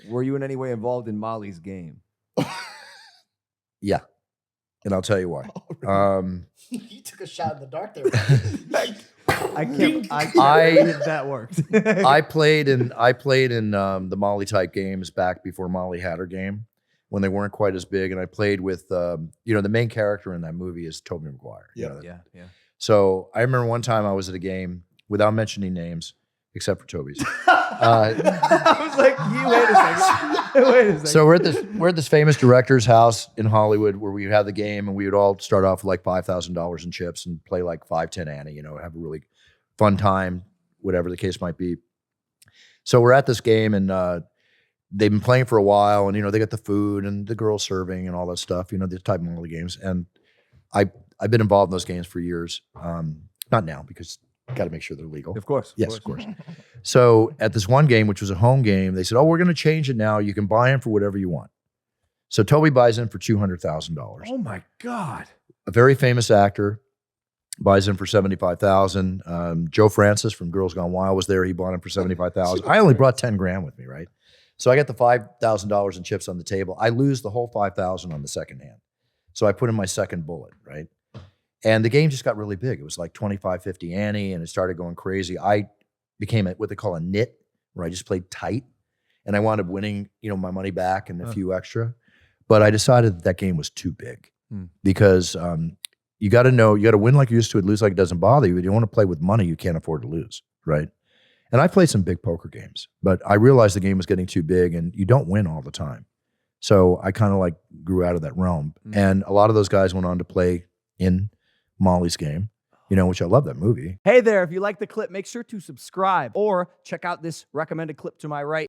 Were you in any way involved in Molly's game? Yeah. And I'll tell you why. Oh, really? You took a shot in the dark there. I can't believe that worked. I played in the Molly type games back before Molly had her game, when they weren't quite as big. And I played with, the main character in that movie is Tobey Maguire. Yeah. Yeah. So I remember one time I was at a game, without mentioning names, except for Tobey's. I was like, wait a second. So we're at this famous director's house in Hollywood where we have the game, and we would all start off with like $5,000 in chips and play like 5-10 Annie, have a really fun time, whatever the case might be. So we're at this game, and they've been playing for a while, and they got the food and the girls serving and all that stuff, the type of Molly games. And I've been involved in those games for years. Not now, because got to make sure they're legal. Of course. Yes, of course. So at this one game, which was a home game, they said, "Oh, we're going to change it now. You can buy in for whatever you want." So Tobey buys in for $200,000. Oh my God. A very famous actor buys in for $75,000. Joe Francis from Girls Gone Wild was there. He bought in for $75,000. I only brought 10 grand with me, right? So I got the $5,000 in chips on the table. I lose the whole $5,000 on the second hand. So I put in my second bullet, right? And the game just got really big. It was like 25-50 Annie, and it started going crazy. I became what they call a nit, where I just played tight, and I wound up winning, my money back and a few extra. But I decided that game was too big because you got to win like you used to, lose like it doesn't bother you. You don't want to play with money you can't afford to lose, right? And I played some big poker games, but I realized the game was getting too big, and you don't win all the time. So I kind of like grew out of that realm. And a lot of those guys went on to play in Molly's game, which I love that movie. Hey there, if you like the clip, make sure to subscribe or check out this recommended clip to my right.